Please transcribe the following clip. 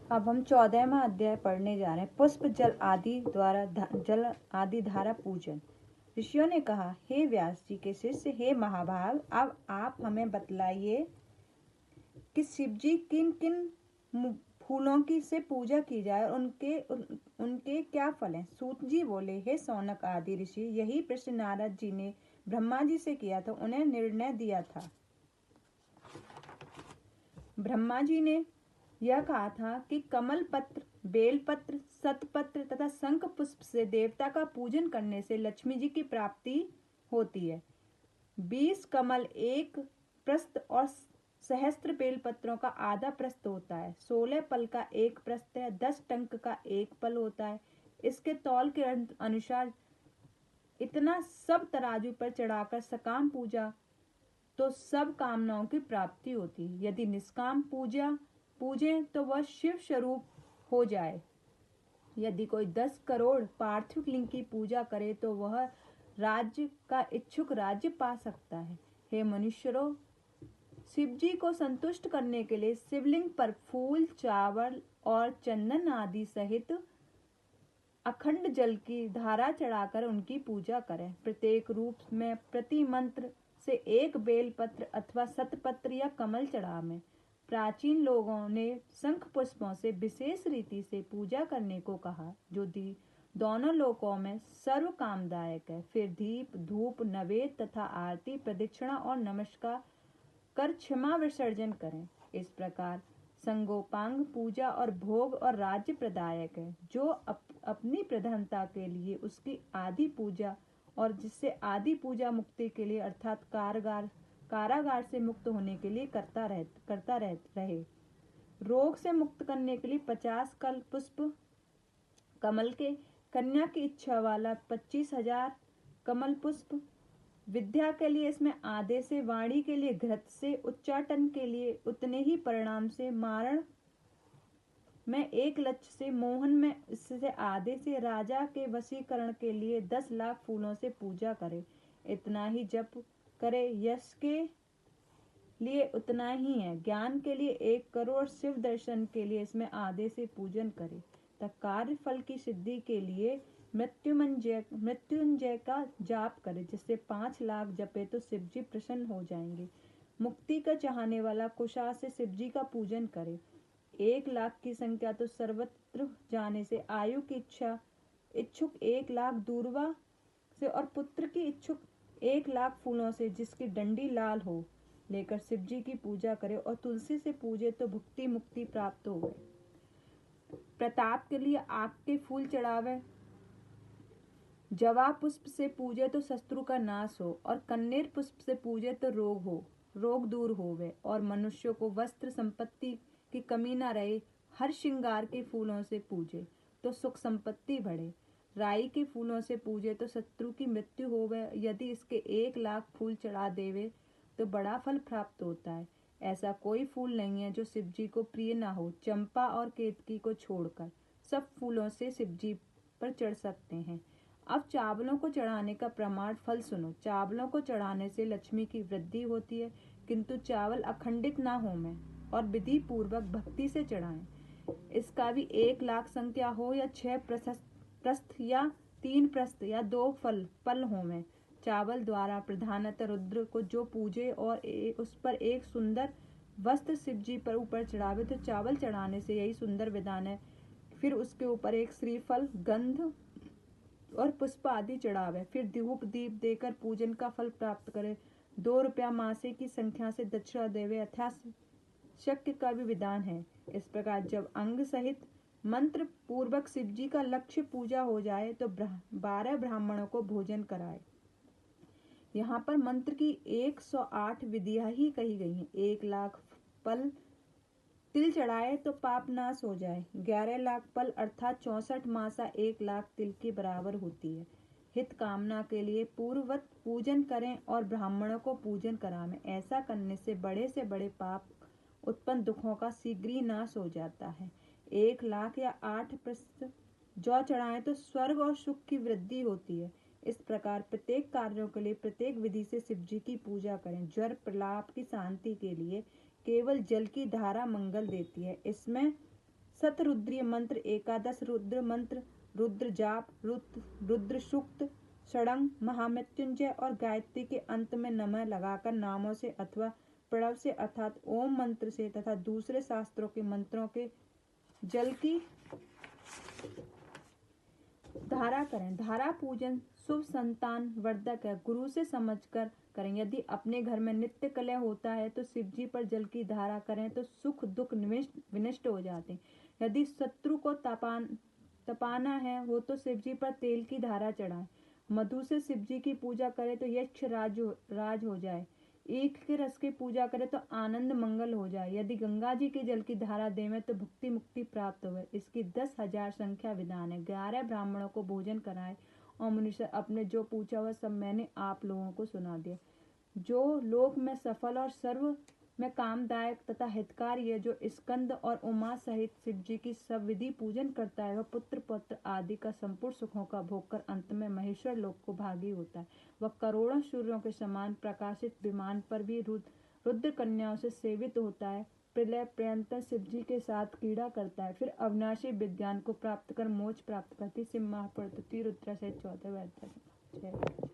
अब हम 14वां अध्याय पढ़ने जा रहे हैं। पुष्प जल आदि धारा पूजन। ऋषियों ने कहा, हे व्यास जी के शिष्य, हे महाभाग, अब आप हमें बतलाइए कि शिव जी किन किन फूलों की से पूजा की जाए और उनके क्या फल हैं। सूत जी बोले, हे सौनक आदि ऋषि, यही प्रश्न नारद जी ने ब्रह्मा जी से किया था। उन्हें निर्णय दिया था। ब्रह्मा जी ने यह कहा था कि कमल पत्र, बेल पत्र, सतपत्र तथा शंख पुष्प से देवता का पूजन करने से लक्ष्मी जी की प्राप्ति होती है। 20 कमल एक प्रस्थ और सहस्त्र बेल पत्रों का आधा प्रस्थ होता है। 16 पल का एक प्रस्थ है। 10 टंक का एक पल होता है। इसके तौल के अनुसार इतना सब तराजू पर चढ़ाकर सकाम पूजा तो सब कामनाओं की प्राप्ति होती है। यदि निष्काम पूजे तो वह शिव स्वरूप हो जाए। यदि कोई 10 करोड़ पार्थिव लिंग की पूजा करे तो वह राज्य का इच्छुक राज्य पा सकता है। हे मनुष्यों, शिव जी को संतुष्ट करने के लिए शिवलिंग पर फूल, चावल और चंदन आदि सहित अखंड जल की धारा चढ़ाकर उनकी पूजा करें। प्रत्येक रूप में प्रति मंत्र से एक बेल पत्र अथवा सतपत्र या कमल चढ़ावें। प्राचीन लोगों ने शंख पुष्पों से विशेष रीति से पूजा करने को कहा, जो दोनों लोकों में सर्व कामदायक है। फिर दीप, धूप, नैवेद्य तथा आरती, प्रदक्षिणा और नमस्कार कर क्षमा विसर्जन करें। इस प्रकार संगोपांग पूजा और भोग और राज्य प्रदायक है। जो अपनी प्रधानता के लिए उसकी आदि पूजा और जिससे आदि पूजा मुक्ति के लिए अर्थात कारागार से मुक्त होने के लिए करता रहे। रोग से मुक्त करने के लिए 50 कल पुष्प कमल के, कन्या की इच्छा वाला 25,000 कमल पुष्प, विद्या के लिए इसमें आधे से, वाणी के लिए घृत से, उच्चाटन के लिए उतने ही परिणाम से, मारण में 1 लक्ष से, मोहन में इससे आधे से, राजा के वशीकरण के लिए 10 लाख फूलों से पूजा करे। इतना ही जप करे। यश के लिए उतना ही है। ज्ञान के लिए 1 करोड़, शिव दर्शन के लिए इसमें आधे से पूजन करे। तब कार्य फल की सिद्धि के लिए मृत्युंजय का जाप करे, जिससे 5 लाख जपे तो शिव जी प्रसन्न हो जाएंगे। मुक्ति का चाहने वाला कुशा से शिव जी का पूजन करे। 1 लाख की संख्या तो सर्वत्र जाने से, आयु की इच्छुक 1 लाख दूर्वा से और पुत्र की इच्छुक 1 लाख फूलों से जिसकी डंडी लाल हो लेकर शिव जी की पूजा करे और तुलसी से पूजे तो भुक्ति मुक्ति प्राप्त हो गए। प्रताप के लिए आग के फूल चढ़ावे। जवा पुष्प से पूजे तो शत्रु का नाश हो और कन्नेर पुष्प से पूजे तो रोग दूर होवे और मनुष्यों को वस्त्र संपत्ति की कमी न रहे। हर श्रृंगार के फूलों से पूजे तो सुख संपत्ति बढ़े। राई के फूलों से पूजे तो शत्रु की मृत्यु होवे। यदि इसके 1 लाख फूल चढ़ा देवे तो बड़ा फल प्राप्त होता है। ऐसा कोई फूल नहीं है जो शिव जी को प्रिय ना हो। चंपा और केतकी को छोड़कर सब फूलों से शिव जी पर चढ़ सकते हैं। अब चावलों को चढ़ाने का प्रमाण फल सुनो। चावलों को चढ़ाने से लक्ष्मी की वृद्धि होती है, किंतु चावल अखंडित ना हो में और विधि पूर्वक भक्ति से चढ़ाएं। इसका भी 1 लाख संख्या हो या 6 प्रस्थ या 3 प्रस्थ या 2 पल हो में। चावल द्वारा प्रधानतः रुद्र को जो पूजे और उस पर एक सुंदर वस्त्र शिव जी पर ऊपर चढ़ावे तो चावल चढ़ाने से यही सुंदर विधान है। फिर उसके ऊपर एक श्रीफल, गंध और पुष्प आदि चढ़ावे। फिर धूप दीप देकर पूजन का फल प्राप्त करे। 2 रुपया मासे की संख्या से दक्षिणा देवे अर्थात शक्य का भी विधान है। इस प्रकार जब अंग सहित मंत्र पूर्वक शिव जी का लक्ष्य पूजा हो जाए तो 12 ब्राह्मणों को भोजन कराए। यहाँ पर मंत्र की 108 विधियां ही कही गई हैं। 1 लाख पल तिल चढ़ाए तो पाप नाश हो जाए। 11 लाख पल अर्थात 64 मासा 1 लाख तिल के बराबर होती है। हित कामना के लिए पूर्ववत पूजन करें और ब्राह्मणों को पूजन करावें। ऐसा करने से बड़े पाप उत्पन्न दुखों का शीघ्र ही नाश हो जाता है। 1 लाख या 8 प्रस्थ जौ चढ़ाएं तो स्वर्ग और सुख की वृद्धि होती है। इस प्रकार प्रत्येक कार्यों के लिए प्रत्येक विधि से शिव जी की पूजा करें। ज्वर प्रलाप की शांति के लिए केवल जल की धारा मंगल देती है। इसमें शतरुद्रीय मंत्र, एकादश रुद्र मंत्र, रुद्र जाप, रुद्र सूक्त, षडंग, महामृत्युंजय और गायत्री के अंत में नमः लगाकर नामों से अथवा प्रणव से अर्थात ओम मंत्र से तथा दूसरे शास्त्रों के मंत्रों के जल की धारा करें। धारा पूजन शुभ संतान वर्धक है, गुरु से समझकर करें। यदि अपने घर में नित्य कलह होता है तो शिव जी पर जल की धारा करें तो सुख दुख विनष्ट हो जाते हैं। यदि शत्रु को तपाना है हो तो शिव जी पर तेल की धारा चढ़ाएं। मधु से शिव जी की पूजा करें तो यक्ष राज हो जाए। ईख के रस की पूजा करें तो आनंद मंगल हो जाए। यदि गंगा जी के जल की धारा देवें तो भुक्ति मुक्ति प्राप्त हो। इसकी 10,000 संख्या विधान है। 11 ब्राह्मणों को भोजन कराए और मुनीश्वर अपने जो पूछा वह सब मैंने आप लोगों को सुना दिया। जो लोक में सफल और सर्व में कामदायक तथा हितकारी है, जो स्कंद और उमा सहित शिव जी की सब विधि पूजन करता है, वह पुत्र पौत्र आदि का संपूर्ण सुखों का भोग कर अंत में महेश्वर लोक को भागी होता है। वह करोड़ों सूर्यों के समान प्रकाशित विमान पर भी रुद्र कन्याओं से सेवित होता है। प्रलय पर्यंत शिव जी के साथ क्रीड़ा करता है, फिर अविनाशी विज्ञान को प्राप्त कर मोक्ष प्राप्त करती। सिंह महाप्रति रुद्र से 14 वर्ष।